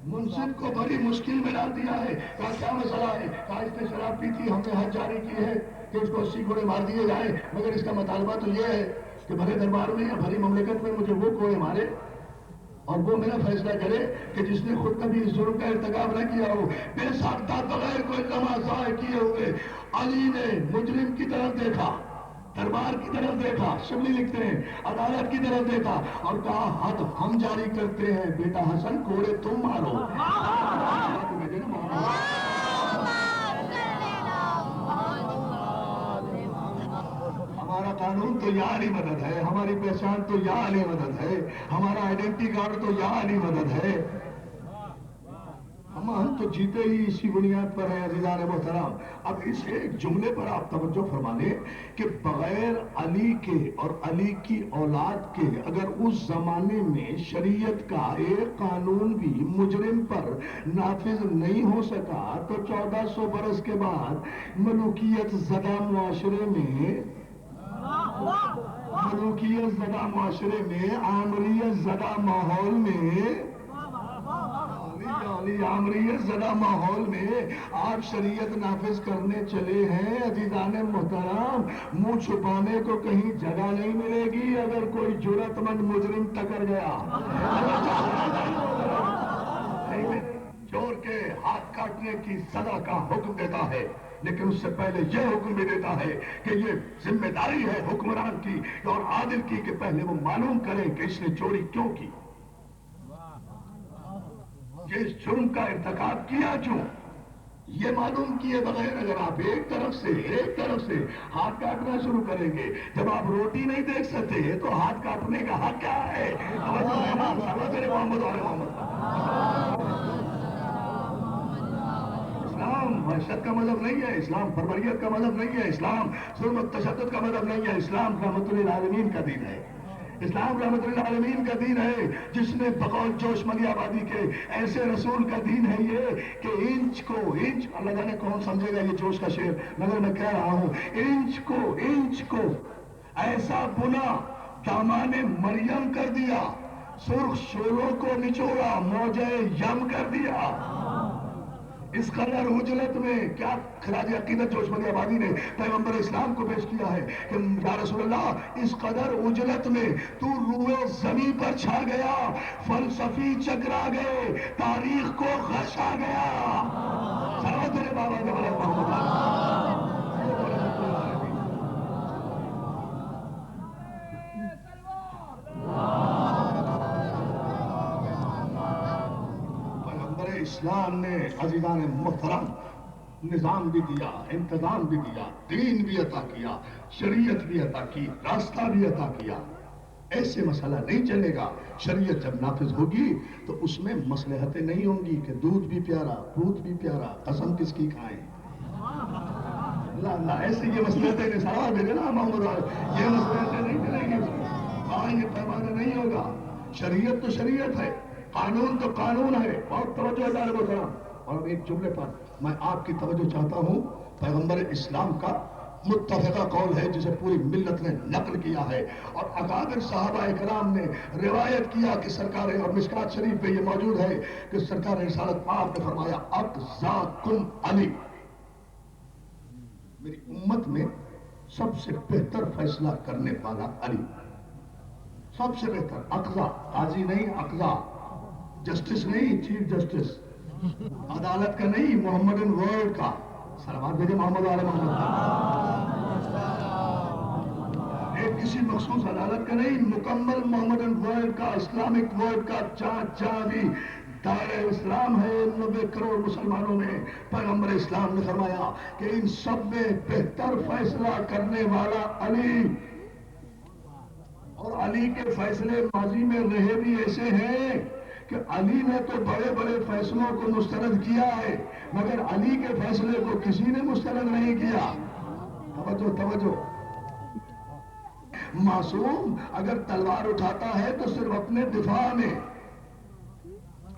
منصف کو بڑی مشکل میں ڈال دیا ہے. کہا کیا مسئلہ ہے؟ کہا اس نے شراب پی تھی, ہم نے حد جاری کی ہے کہ اس کو 80 کوڑے مار دیے جائیں, مگر اس کا مطالبہ تو یہ ہے کہ بھرے دربار میں یا بھری مملکت میں مجھے وہ کوڑے مارے اور وہ میرا فیصلہ کرے کہ جس نے خود کبھی اس جرم کا ارتکاب نہ کیا ہو. بے ساختہ بغیر کوئی لمحہ ضائع کیے ہوئے علی نے مجرم کی طرف دیکھا, دربار کی طرف دیکھا, شبلی لکھتے ہیں عدالت کی طرف دیکھا اور کہا حد ہم جاری کرتے ہیں, بیٹا حسن کوڑے تم مارو. قانون تو یا علی مدد ہے، ہماری پہچان تو یا علی مدد ہے، ہمارا آئیڈینٹی کارڈ تو یا علی مدد ہے. ہم تو جیتے ہی اسی بنیاد پر ہیں عزیزان محترم. اب اس ایک جملے پر آپ توجہ فرما لیں کہ بغیر علی کے اور علی کی اولاد کے اگر اس زمانے میں شریعت کا ایک قانون بھی مجرم پر نافذ نہیں ہو سکا تو 1400 برس کے بعد ملوکیت زدہ معاشرے میں آمریت زدہ ماحول میں آمریت زدہ ماحول میں آپ شریعت نافذ کرنے چلے ہیں. عزیزان محترم منہ چھپانے کو کہیں جگہ نہیں ملے گی اگر کوئی جرأت مند مجرم ٹکر گیا. چور کے ہاتھ کاٹنے کی سزا کا حکم دیتا ہے لیکن اس سے پہلے یہ حکم بھی دیتا ہے کہ یہ ذمہ داری ہے حکمران کی اور عادل کی کہ پہلے وہ معلوم کریں کہ اس نے چوری کیوں کی، یہ جرم کا ارتکاب کیا کیوں. یہ معلوم کیے بغیر اگر آپ ایک طرف سے ہاتھ کاٹنا شروع کریں گے، جب آپ روٹی نہیں دیکھ سکتے تو ہاتھ کاٹنے کا حق کیا ہے؟ محمد اسلام وحشت کا مذہب نہیں ہے، اسلام بربریت کا مذہب نہیں ہے، اسلام ظلم و تشدد کا مذہب نہیں ہے، اسلام رحمت للعالمین کا دین ہے. اسلام رحمت للعالمین کا دین ہے جس نے بقول جوش ملی آبادی کے ایسے رسول کا دین ہے یہ کہ انچ اللہ جانے کون سمجھے گا یہ جوش کا شعر مگر میں کہہ رہا ہوں، انچ کو ایسا بنا دامان مریم کر دیا، سرخ شولوں کو نچوڑا موجے یم کر دیا. اس قدر اجلت میں کیا خراج عقیدت جوش ملی آبادی نے پیغمبر اسلام کو پیش کیا ہے کہ یا رسول اللہ اس قدر اجلت میں تو روئے زمین پر چھا گیا، فلسفی چکرا گئے، تاریخ کو غشا گیا. سلام تیرے بابا جبل محمد اسلام نے عزیزان محترم نظام بھی دیا، انتظام بھی دیا، دین بھی عطا کیا، شریعت بھی عطا کی، راستہ بھی عطا کیا. ایسے مسئلہ نہیں چلے گا. شریعت جب نافذ ہوگی تو اس میں مصلحتیں نہیں ہوں گی کہ دودھ بھی پیارا قسم کس کی کھائیں. اللہ ایسے یہ مصلحتیں نے سوال بھیجے نا محمد یہ مصلحتیں نہیں چلیں گی، یہ پیمانہ نہیں ہوگا. شریعت تو شریعت ہے، قانون تو قانون ہے. بہت توجہ دار محترم. اور ایک جملے پر میں آپ کی توجہ چاہتا ہوں. پیغمبر اسلام کا متفقہ قول ہے جسے پوری ملت نے نقل کیا ہے اور اکابر صحابہ اکرام نے روایت کیا کہ سرکار اور مشکات شریف پہ یہ موجود ہے کہ سرکار رسالت پاک نے فرمایا اقضاکم علی، میری امت میں سب سے بہتر فیصلہ کرنے والا علی، سب سے بہتر. اقضا قاضی نہیں، اقضا جسٹس نہیں، چیف جسٹس، عدالت کا نہیں، محمدن ورلڈ کا. سلامات بھیجے محمد والے محمد. ایک کسی مخصوص عدالت کا نہیں، مکمل محمدن ورلڈ کا، اسلامک ورلڈ کا. چاندی دائرہ اسلام ہے 90 کروڑ مسلمانوں میں. پیغمبر اسلام نے فرمایا کہ ان سب میں بہتر فیصلہ کرنے والا علی. اور علی کے فیصلے ماضی میں رہے بھی ایسے ہیں کہ علی نے تو بڑے بڑے فیصلوں کو مسترد کیا ہے مگر علی کے فیصلے کو کسی نے مسترد نہیں کیا. توجہ. معصوم اگر تلوار اٹھاتا ہے تو صرف اپنے دفاع میں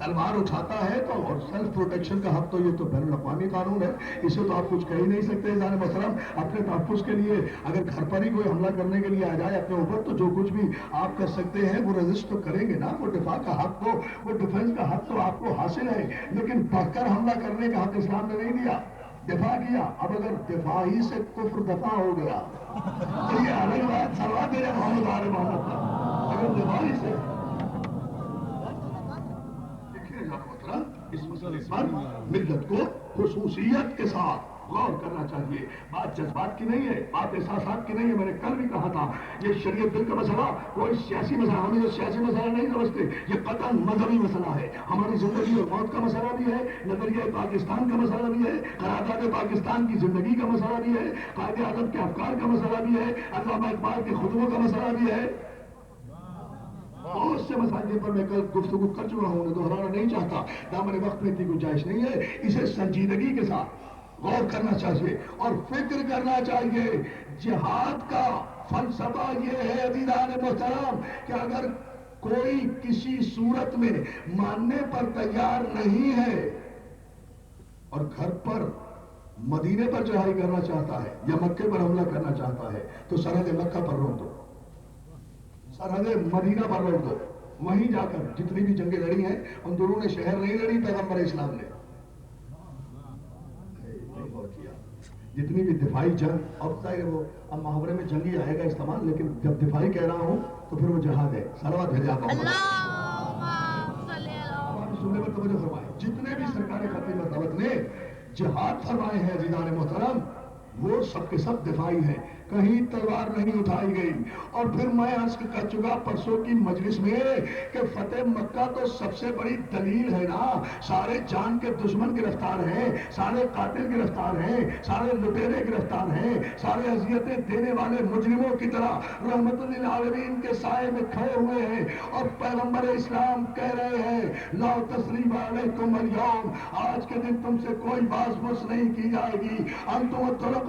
تلوار اٹھاتا ہے تو، اور سیلف پروٹیکشن کا حق تو یہ تو بین الاقوامی قانون ہے، اسے تو آپ کچھ کہہ ہی نہیں سکتے. جانے محترم اپنے تحفظ کے لیے اگر گھر پر ہی کوئی حملہ کرنے کے لیے آ جائے اپنے اوپر تو جو کچھ بھی آپ کر سکتے ہیں وہ رجسٹ تو کریں گے نا. وہ دفاع کا حق تو، وہ ڈیفنس کا حق تو آپ کو حاصل ہے، لیکن بڑھ کر حملہ کرنے کا حق اسلام نے نہیں دیا. دفاع کیا. اب اگر دفاع ہی سے کفر دفاع ہو گیا تو یہ الگ بات. سلوا دے رہے محمد والے محمد کا. اگر دفاع ہی سے اس مسئلے پر ملت کو خصوصیت کے ساتھ غور کرنا چاہیے. بات جذبات کی نہیں ہے, بات احساسات کی نہیں ہے. میں نے کل بھی کہا تھا یہ شریعت دل کا مسئلہ کوئی سیاسی مسئلہ, ہم یہ سیاسی مسئلہ نہیں سمجھتے, یہ قطعاً مذہبی مسئلہ ہے. ہماری زندگی اور موت کا مسئلہ بھی ہے, نظریہ پاکستان کا مسئلہ بھی ہے, قرارداد پاکستان کی زندگی کا مسئلہ بھی ہے, قائد اعظم کے افکار کا مسئلہ بھی ہے, علامہ اقبال کے خطبوں کا مسئلہ بھی ہے. بہت سے مسائل پر میں کل گفتگو کر چکا ہوں, انہیں دوہرانا نہیں چاہتا, دامن وقت میں اتنی گنجائش نہیں ہے. اسے سنجیدگی کے ساتھ غور کرنا چاہیے اور فکر کرنا چاہیے. جہاد کا فلسفہ یہ ہے عزیزان محترم کہ اگر کوئی کسی صورت میں ماننے پر تیار نہیں ہے اور گھر پر مدینے پر چڑھائی کرنا چاہتا ہے یا مکے پر حملہ کرنا چاہتا ہے تو سرحد مکہ پر روک دو, سرحد مدینہ پر روک دو. وہیں جا کر جتنی بھی جنگیں لڑی ہیں اندرون شہر نہیں لڑی پیغمبر اسلام نے, جتنی بھی دفاعی جنگ, اب ظاہر وہ اب محاورے میں جنگی آئے گا استعمال, لیکن جب دفاعی کہہ رہا ہوں تو پھر وہ جہاد ہے. صلوات بھیجا سننے پر توجہ فرمائے. جتنے بھی سرکار خطیب مرتبت نے جہاد فرمائے ہیں عزیزان محترم وہ سب کے سب دفاعی ہیں, کہیں تلوار نہیں اٹھائی گئی. اور پھر میں عرض کر چکا پرسوں کی مجلس میں کہ فتح مکہ تو سب سے بڑی دلیل ہے نا. سارے جان کے دشمن گرفتار ہیں, سارے قاتل گرفتار ہیں, سارے لٹیرے گرفتار ہیں, سارے اذیتیں دینے والے مجرموں کی طرح رحمت للعالمین کے سائے میں کھڑے ہوئے ہیں. اور پیغمبر اسلام کہہ رہے ہیں لا تثریب علیکم اليوم, آج کے دن تم سے کوئی باز پرس نہیں کی جائے گی. انتم الطلقاء,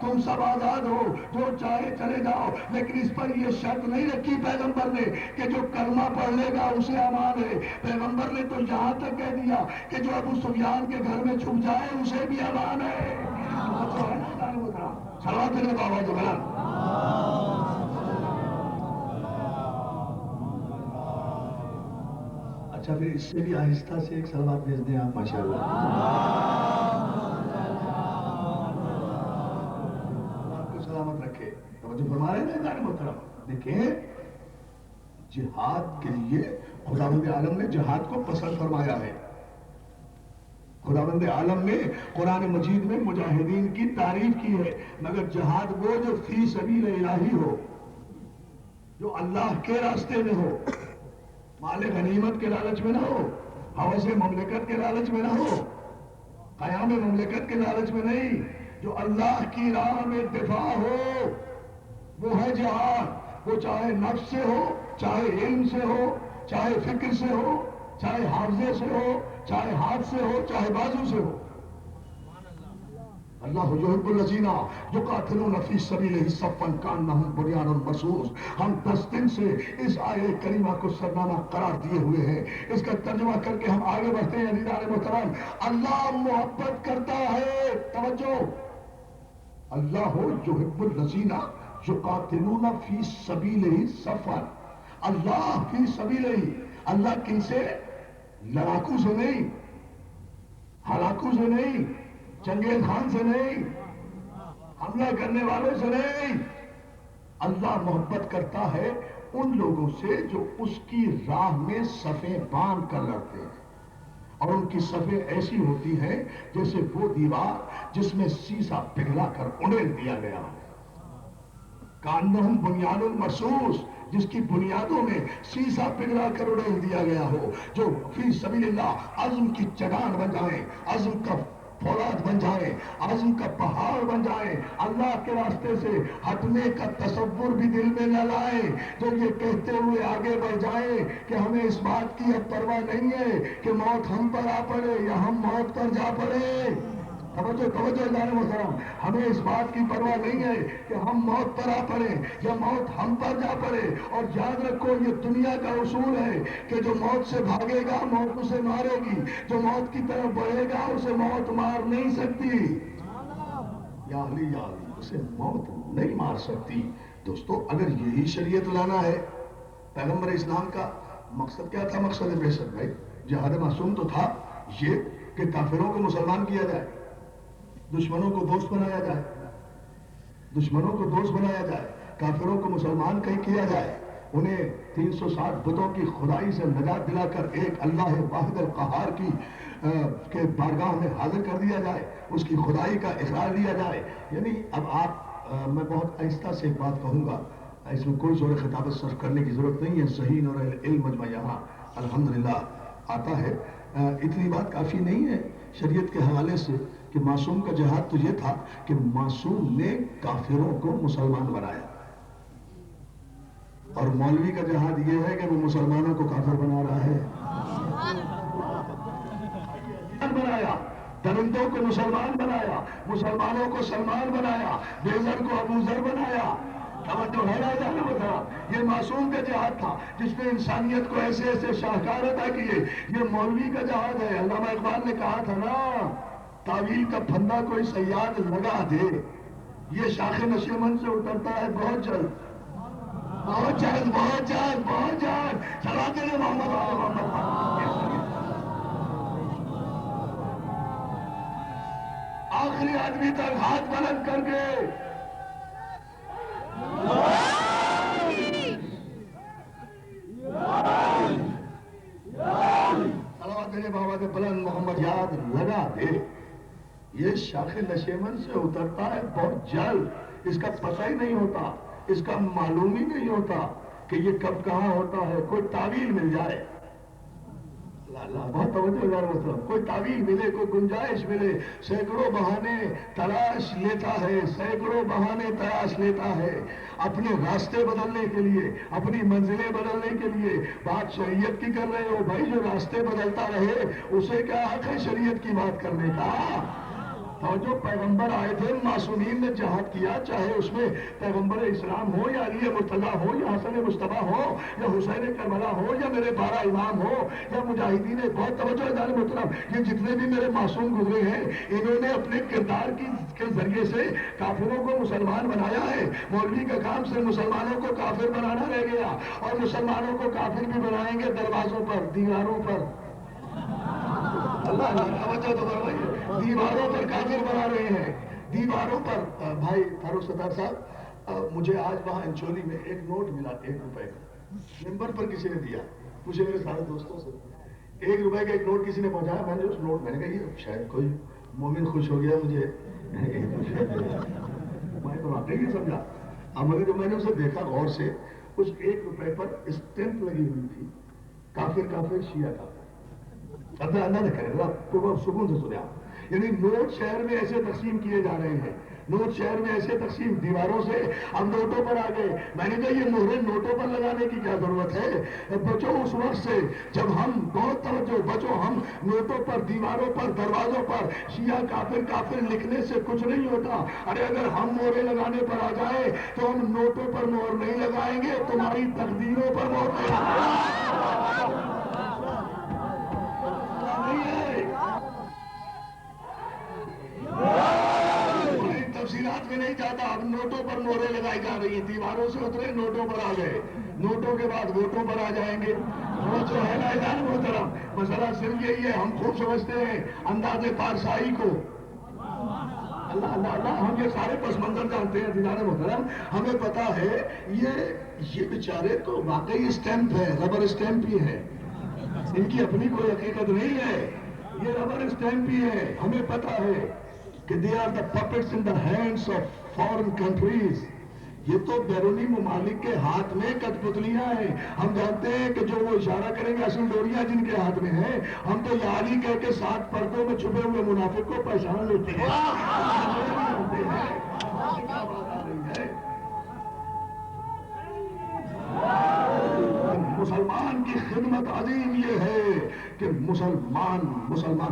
تم سب آزاد ہو, جو چاہے چلے جاؤ. لیکن اس پر یہ شرط نہیں رکھی پیغمبر نے کہ جو کلمہ پڑھ لے گا اسے امان ہے. پیغمبر نے تو یہاں تک کہہ دیا کہ جو ابو سفیان کے گھر میں چھپ جائے اسے بھی امان ہے. صلوات اللہ تعالی علیہ. اچھا پھر اس سے بھی آہستہ سے ایک صلوات بھیج دیں آپ ماشاءاللہ. سلامت رکھے. توجہ فرما رہے ہیں نا محترم. دیکھیں جہاد کے لیے خداوند عالم نے جہاد کو پسند فرمایا ہے. خداوند عالم نے قرآن مجید میں مجاہدین کی تعریف کی ہے, مگر جہاد وہ جو فی سبیل الہی ہو, جو اللہ کے راستے میں ہو, مال غنیمت کے لالچ میں نہ ہو, ہوس مملکت کے لالچ میں نہ ہو, قیام مملکت کے لالچ میں نہیں, جو اللہ کی راہ میں دفاع ہو وہ ہے جہاد. وہ چاہے نفس سے ہو, چاہے علم سے ہو, چاہے فکر سے ہو, چاہے حافظے سے ہو, چاہے ہاتھ سے ہو, چاہے بازو سے ہو. اللہ یحب الذین یقاتلون فی سبیلہ صفا کانہم بنیان مرصوص. ہم 10 دن سے اس آیے کریمہ کو سرنامہ قرار دیے ہوئے ہیں. اس کا ترجمہ کر کے ہم آگے بڑھتے ہیں. عزیزان محترم, اللہ محبت کرتا ہے, توجہ, اللہ یحب الذین یقاتلون فی سبیلہ صفا. اللہ فی سبیلہ, اللہ کن سے؟ لڑاکو سے نہیں, ہلاکو سے نہیں, چنگیز خان سے نہیں, حملہ کرنے والوں سے نہیں. اللہ محبت کرتا ہے ان لوگوں سے جو اس کی راہ میں صفیں باندھ کر لڑتے ہیں, اور ان کی صفیں ایسی ہوتی ہیں جیسے وہ دیوار جس میں سیسا پگھلا کر اڑیل دیا گیا ہو. کانہم بنیان مرصوص, جس کی بنیادوں میں سیسا پگھلا کر اڑیل دیا گیا ہو, جو فی سبیل اللہ عزم کی چٹان بن جائیں, عزم کا فولاد بن جائیں, عزم کا پہاڑ بن جائیں, اللہ کے راستے سے ہٹنے کا تصور بھی دل میں نہ لائیں, جو یہ کہتے ہوئے آگے بڑھ جائیں کہ ہمیں اس بات کی اب پرواہ نہیں ہے کہ موت ہم پر آ پڑے یا ہم موت پر جا پڑے. توجہ توجہ جانے محترم, ہمیں اس بات کی پرواہ نہیں ہے کہ ہم موت پر آ پڑے یا موت ہم پر جا پڑے. اور یاد رکھو یہ دنیا کا اصول ہے کہ جو موت سے بھاگے گا موت اسے مارے گی, جو موت کی طرف بڑھے گا اسے موت مار نہیں سکتی. یا علی یا علی, اسے موت نہیں مار سکتی. دوستو اگر یہی شریعت لانا ہے, پیغمبر اسلام کا مقصد کیا تھا؟ مقصد بعثت بھائی جہاد معصوم تو تھا یہ کہ کافروں کو مسلمان کیا جائے, دشمنوں کو دوست بنایا جائے, دشمنوں کو دوست بنایا جائے, کافروں کو مسلمان کہیں کیا جائے. انہیں 360 بتوں کی خدائی سے نجات دلا کر ایک اللہ واحد القہار کے بارگاہ میں حاضر کر دیا جائے، اس کی خدائی کا اقرار لیا جائے. یعنی اب آپ میں بہت آہستہ سے ایک بات کہوں گا، اس میں کوئی زور خطابت صرف کرنے کی ضرورت نہیں ہے. صحیح اور علم مجمع یہاں الحمدللہ آتا ہے. اتنی بات کافی نہیں ہے شریعت کے حوالے سے کہ معصوم کا جہاد تو یہ تھا کہ معصوم نے کافروں کو مسلمان بنایا، اور مولوی کا جہاد یہ ہے کہ وہ مسلمانوں کو کافر بنا رہا ہے. بنایا درندوں کو مسلمان بنایا، مسلمانوں کو سلمان بنایا، بے زر کو ابو ذر بنایا. توجہ ہے نا جانا بتا، یہ معصوم کا جہاد تھا جس نے انسانیت کو ایسے ایسے شاہکار عطا کیے. یہ مولوی کا جہاد ہے. علامہ اقبال نے کہا تھا نا، تعویل کا پھندا کوئی صیاد لگا دے، یہ شاخ نشیمن سے اترتا ہے بہت جلد، بہت جلد، بہت جلد، بہت جلد. صلوات محمد آل محمد. آخری آدمی تک ہاتھ بلند کر کے بابا کے بلند محمد یاد لگا دے. یہ شاخ نشیمن سے اترتا ہے بہت جلد، اس کا پتہ ہی نہیں ہوتا، اس کا معلوم ہی نہیں ہوتا کہ یہ کب کہاں ہوتا ہے. کوئی تعویل مل جائے، بہت توجہ یار مطلب، کوئی تعویل ملے، کوئی گنجائش ملے، سینکڑوں بہانے تلاش لیتا ہے، سینکڑوں بہانے تلاش لیتا ہے اپنے راستے بدلنے کے لیے، اپنی منزلیں بدلنے کے لیے. بات شریعت کی کر رہے ہو بھائی، جو راستے بدلتا رہے اسے کیا حق ہے شریعت کی بات کرنے کا؟ اور جو پیغمبر آئے تھے معصومین نے جہاد کیا، چاہے اس میں پیغمبر اسلام ہو یا علی مرتضیٰ ہو یا حسن مصطفیٰ ہو یا حسین کربلا ہو یا میرے 12 امام ہو یا مجاہدین. بہت توجہ ہے جان محترم، یہ جتنے بھی میرے معصوم گزرے ہیں انہوں نے اپنے کردار کے ذریعے سے کافروں کو مسلمان بنایا ہے. مولوی کا کام صرف مسلمانوں کو کافر بنانا رہ گیا، اور مسلمانوں کو کافر بھی بنائیں گے دروازوں پر، دیواروں پر. اللہ توجہ تو فرمائیے، دیواروں پر کافر بنا رہے ہیں، دیواروں پر. بھائی فاروق ستار صاحب، مجھے آج وہاں انچولی میں ایک نوٹ ملا 1 روپے کا، ممبر پر کسی نے دیا. پوچھے میرے سارے دوستوں سے، 1 روپے کا ایک نوٹ کسی نے پہنچایا. میں نے اس نوٹ میں نے کہا یہ شاید کوئی مومن خوش ہو گیا مجھے، میں تو واقعی نہیں سمجھا. مگر جب میں نے اسے دیکھا غور سے، اس 1 روپے پر اسٹیمپ لگی ہوئی تھی، کافر کافر شیعہ کافر. اب اندازہ کریں آپ سکون سے سنیں. یعنی نوٹ شہر میں ایسے تقسیم کیے جا رہے ہیں، نوٹ شہر میں ایسے تقسیم، دیواروں سے ہم نوٹوں پر آ گئے. میں نے کہا یہ مہرے نوٹوں پر لگانے کی کیا ضرورت ہے؟ بچو اس وقت سے جب ہم، بہت توجہ بچو، ہم نوٹوں پر، دیواروں پر، دروازوں پر شیعہ کافر کافر لکھنے سے کچھ نہیں ہوتا. ارے اگر ہم مہرے لگانے پر آ جائے تو ہم نوٹوں پر مہر نہیں لگائیں گے، تمہاری تقدیروں پر مہر لگائیں گے. تفصیلات میں نہیں جاتا. اب نوٹوں پر مہریں لگائی جا رہی ہیں، دیواروں سے اترے نوٹوں پر آ گئے، نوٹوں کے بعد ووٹوں پر آ جائیں گے. وہ جو ہے نا جان محترم، مسئلہ صرف یہی ہے. ہم خوب سمجھتے ہیں انداز پارسائی کو. اللہ اللہ اللہ، ہم یہ سارے پس منظر جانتے ہیں جناب محترم. ہمیں پتا ہے یہ بیچارے تو واقعی اسٹیمپ ہے، ربر اسٹیمپ ہی ہے، ان کی اپنی کوئی حقیقت نہیں ہے، یہ ربر اسٹیمپ ہی ہے. ہمیں پتا ہے کہ they are the puppets in the hands of foreign countries. یہ تو بیرونی ممالک کے ہاتھ میں کٹ پتلیاں ہیں. ہم جانتے ہیں کہ جو وہ اشارہ کریں گے اصل ڈوریاں جن کے ہاتھ میں ہیں. ہم تو یا علی کہہ کے 7 پردوں میں چھپے ہوئے منافق کو پہچان لیتے ہیں. مسلمان کی خدمت عظیم یہ ہے کہ مسلمان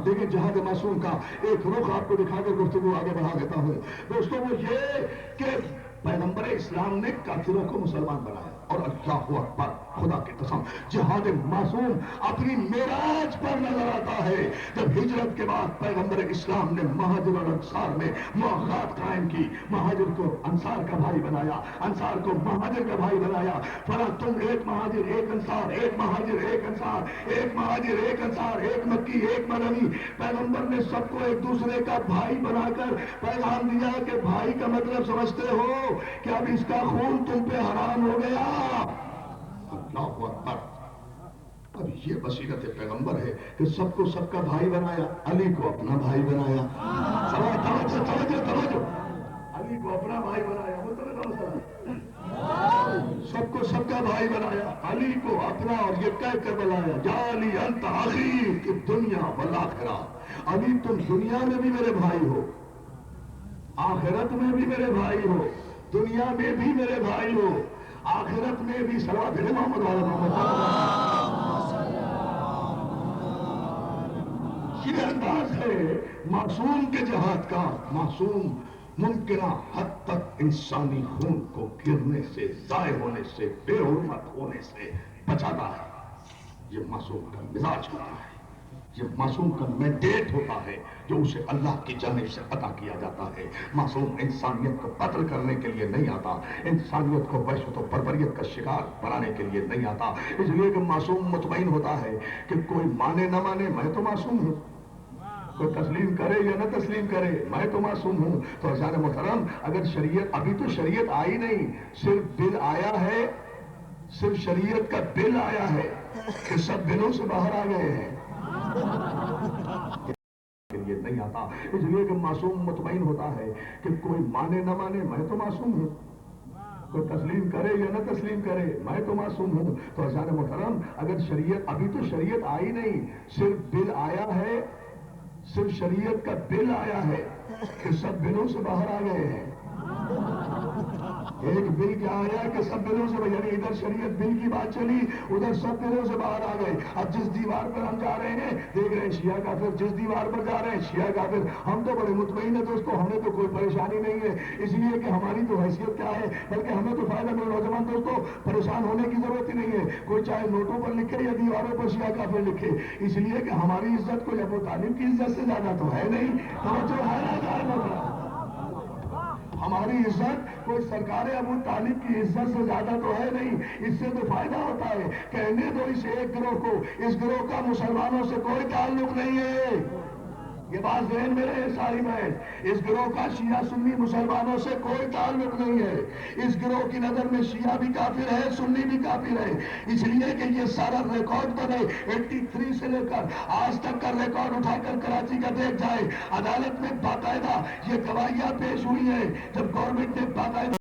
دیکھیں جہاد معصوم کا ایک رخ آپ کو دکھا کر گفتگو آگے بڑھا دیتا ہوں. دوستوں وہ یہ کہ پیغمبر اسلام نے کافروں کو مسلمان بنایا. اور اللہ اکبر، خدا کی قسم، جہاد معصوم اپنی معراج پر نظر آتا ہے جب ہجرت کے بعد پیغمبر اسلام نے مہاجر اور انصار میں مواخات قائم کی. مہاجر کو انصار کا بھائی بنایا، انصار کو مہاجر کا بھائی بنایا. فلا تم ایک مہاجر ایک انصار، ایک مہاجر ایک انصار، ایک مہاجر ایک انصار، ایک مکی ایک مدنی. پیغمبر نے سب کو ایک دوسرے کا بھائی بنا کر پیغام دیا کہ بھائی کا مطلب سمجھتے ہو کہ اب اس کا خون تم پہ حرام ہو گیا. یہ بصیرت پیغمبر ہے کہ سب کو سب کا بھائی بنایا، علی کو اپنا بھائی بنایا. توجہ توجہ توجہ، علی کو اپنا بھائی بنایا، سب کو سب کا بھائی بنایا، علی کو اپنا، اور یہ کہہ کر بلایا یا علی انت اخی فی الدنیا والآخرہ. علی تم دنیا میں بھی میرے بھائی ہو، آخرت میں بھی میرے بھائی ہو، دنیا میں بھی میرے بھائی ہو، آخرت میں بھی. صلوات محمد علی محمد. یہ انداز ہے معصوم کے جہاد کا. معصوم ممکنہ حد تک انسانی خون کو گرنے سے، ضائع ہونے سے، بے حرمت ہونے سے بچاتا ہے. یہ معصوم کا مزاج ہوتا ہے، یہ معصوم کا مینڈیٹ ہوتا ہے جو اسے اللہ کی جانب سے عطا کیا جاتا ہے. معصوم انسانیت کو قتل کرنے کے لیے نہیں آتا، انسانیت کو وحشت و بربریت کا شکار بنانے کے لیے نہیں آتا. اس لیے کہ معصوم مطمئن ہوتا ہے کہ کوئی مانے نہ مانے میں تو معصوم ہوں، کوئی تسلیم کرے یا نہ تسلیم کرے میں تو معصوم ہوں. تو عزیزان محترم، اگر شریعت، ابھی تو شریعت آئی نہیں، صرف بل آیا ہے، صرف شریعت کا بل آیا ہے کہ سب بلوں سے باہر آ گئے ہیں، لیے نہیں آتا. اس لیے کہ معصوم مطمئن ہوتا ہے کہ کوئی مانے نہ مانے میں تو معصوم ہوں، کوئی تسلیم کرے یا نہ تسلیم کرے میں تو معصوم ہوں. تو عزیزان محترم، اگر شریعت، ابھی تو شریعت آئی نہیں، صرف بل آیا ہے، صرف شریعت کا بل آیا ہے کہ سب بلوں سے باہر آ گئے ہیں. ایک بل کیا آیا کہ سب بلوں سے، یعنی ادھر شریعت بل کی بات چلی، ادھر سب بلوں سے باہر آ گئے. اب جس دیوار پر ہم جا رہے ہیں، دیکھ رہے ہیں شیعہ کافر جس دیوار پر جا رہے ہیں شیعہ کافر. ہم تو بڑے مطمئن ہیں دوستو، ہمیں تو کوئی پریشانی نہیں ہے، اس لیے کہ ہماری تو حیثیت کیا ہے، بلکہ ہمیں تو فائدہ. میرے نوجوان دوستو، پریشان ہونے کی ضرورت ہی نہیں ہے. کوئی چاہے نوٹوں پر لکھے یا دیواروں پر شیعہ کافر لکھے، اس لیے کہ ہماری عزت کوئی ابو طالب کی عزت سے زیادہ تو ہے نہیں. توجہ ہے نا؟ ہماری عزت کوئی سرکار ابو طالب کی عزت سے زیادہ تو ہے نہیں. اس سے تو فائدہ ہوتا ہے. کہنے دو اس ایک گروہ کو، اس گروہ کا مسلمانوں سے کوئی تعلق نہیں ہے. یہ بات ذہن میں رہے ساری بات. اس گروہ کا شیعہ سنی مسلمانوں سے کوئی تعلق نہیں ہے. اس گروہ کی نظر میں شیعہ بھی کافر ہے، سنی بھی کافر ہے. اس لیے کہ یہ سارا ریکارڈ بنے 83 سے لے کر آج تک کا ریکارڈ اٹھا کر کراچی کا دیکھ جائے. عدالت میں باقاعدہ یہ گواہیاں پیش ہوئی ہیں، جب گورنمنٹ نے باقاعدہ